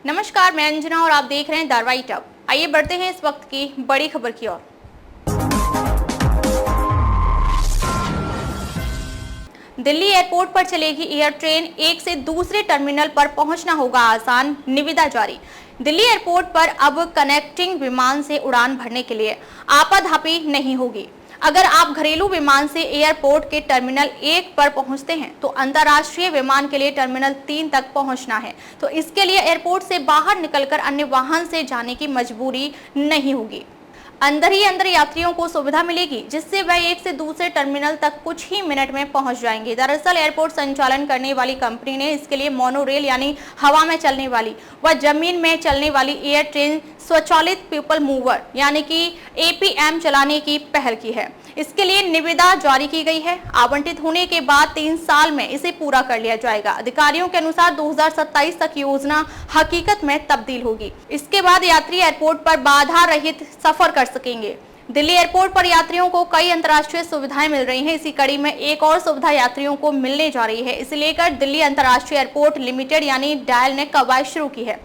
नमस्कार, मैं अंजना और आप देख रहे हैं द राइट अप। आइए बढ़ते हैं इस वक्त की बड़ी खबर की ओर। दिल्ली एयरपोर्ट पर चलेगी एयर ट्रेन, एक से दूसरे टर्मिनल पर पहुंचना होगा आसान, निविदा जारी। दिल्ली एयरपोर्ट पर अब कनेक्टिंग विमान से उड़ान भरने के लिए आपाधापी नहीं होगी। अगर आप घरेलू विमान से एयरपोर्ट के टर्मिनल 1 पर पहुंचते हैं तो अंतर्राष्ट्रीय विमान के लिए टर्मिनल 3 तक पहुंचना है, तो इसके लिए एयरपोर्ट से बाहर निकलकर अन्य वाहन से जाने की मजबूरी नहीं होगी। अंदर ही अंदर यात्रियों को सुविधा मिलेगी, जिससे वह एक से दूसरे टर्मिनल तक कुछ ही मिनट में पहुंच जाएंगे। दरअसल एयरपोर्ट संचालन करने वाली कंपनी ने इसके लिए मोनोरेल यानी हवा में चलने वाली व जमीन में चलने वाली एयर ट्रेन स्वचालित पीपल मूवर यानी कि APM चलाने की पहल की है। इसके लिए निविदा जारी की गई है। आवंटित होने के बाद 3 साल में इसे पूरा कर लिया जाएगा। अधिकारियों के अनुसार 2027 तक योजना हकीकत में तब्दील होगी। इसके बाद यात्री एयरपोर्ट पर बाधा रहित सफर कर सकेंगे। दिल्ली एयरपोर्ट पर यात्रियों को कई अंतर्राष्ट्रीय सुविधाएं मिल रही हैं। इसी कड़ी में एक और सुविधा यात्रियों को मिलने जा रही है। इसे लेकर दिल्ली अंतर्राष्ट्रीय एयरपोर्ट लिमिटेड यानी डायल ने कवायद शुरू की है।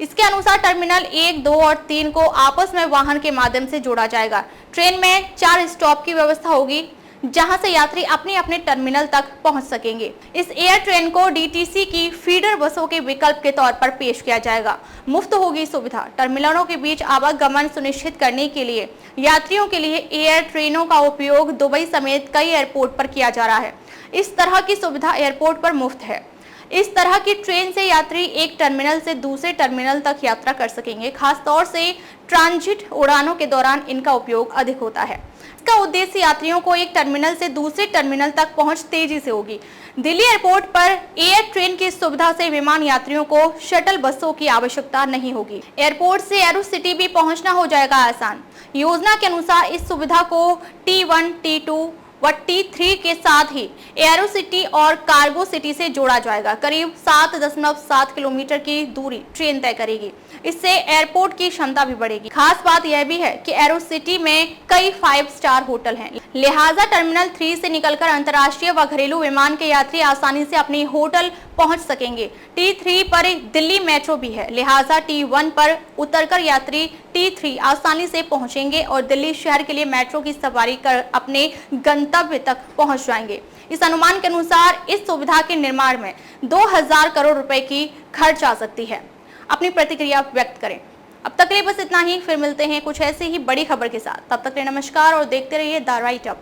इसके अनुसार टर्मिनल 1, 2 और 3 को आपस में वाहन के माध्यम से जोड़ा जाएगा। ट्रेन में 4 स्टॉप की व्यवस्था होगी, जहां से यात्री अपने अपने टर्मिनल तक पहुंच सकेंगे। इस एयर ट्रेन को DTC की फीडर बसों के विकल्प के तौर पर पेश किया जाएगा। मुफ्त होगी सुविधा। टर्मिनलों के बीच आवागमन सुनिश्चित करने के लिए यात्रियों के लिए एयर ट्रेनों का उपयोग दुबई समेत कई एयरपोर्ट पर किया जा रहा है। इस तरह की सुविधा एयरपोर्ट पर मुफ्त है। इस तरह की ट्रेन से यात्री एक टर्मिनल से दूसरे टर्मिनल तक यात्रा कर सकेंगे। खास तौर से ट्रांजिट उड़ानों के दौरान इनका उपयोग अधिक होता है। इसका उद्देश्य यात्रियों को एक टर्मिनल से दूसरे टर्मिनल तक पहुंच तेजी से होगी। दिल्ली एयरपोर्ट पर एयर ट्रेन की सुविधा से विमान यात्रियों को शटल बसों की आवश्यकता नहीं होगी। एयरपोर्ट से एरो सिटी भी पहुंचना हो जाएगा आसान। योजना के अनुसार इस सुविधा को T1, T2 व T3 के साथ ही एरो सिटी और कार्गो सिटी से जोड़ा जाएगा। करीब 7.7 किलोमीटर की दूरी ट्रेन तय करेगी। इससे एयरपोर्ट की क्षमता भी बढ़ेगी। खास बात यह भी है कि एरो सिटी में कई 5 स्टार होटल हैं, लिहाजा टर्मिनल 3 से निकलकर अंतर्राष्ट्रीय व घरेलू विमान के यात्री आसानी से अपने होटल पहुंच सकेंगे। T3 पर दिल्ली मेट्रो भी है, लिहाजा T1 पर उतरकर यात्री T3 आसानी से पहुंचेंगे और दिल्ली शहर के लिए मेट्रो की सवारी कर अपने गंतव्य तक पहुंच जाएंगे। इस अनुमान के अनुसार इस सुविधा के निर्माण में 2000 करोड़ रुपए की खर्च आ सकती है। अपनी प्रतिक्रिया व्यक्त करें। अब तक के लिए बस इतना ही। फिर मिलते हैं कुछ ऐसे ही बड़ी खबर के साथ। तब तक के लिए नमस्कार और देखते रहिए द राइट अप।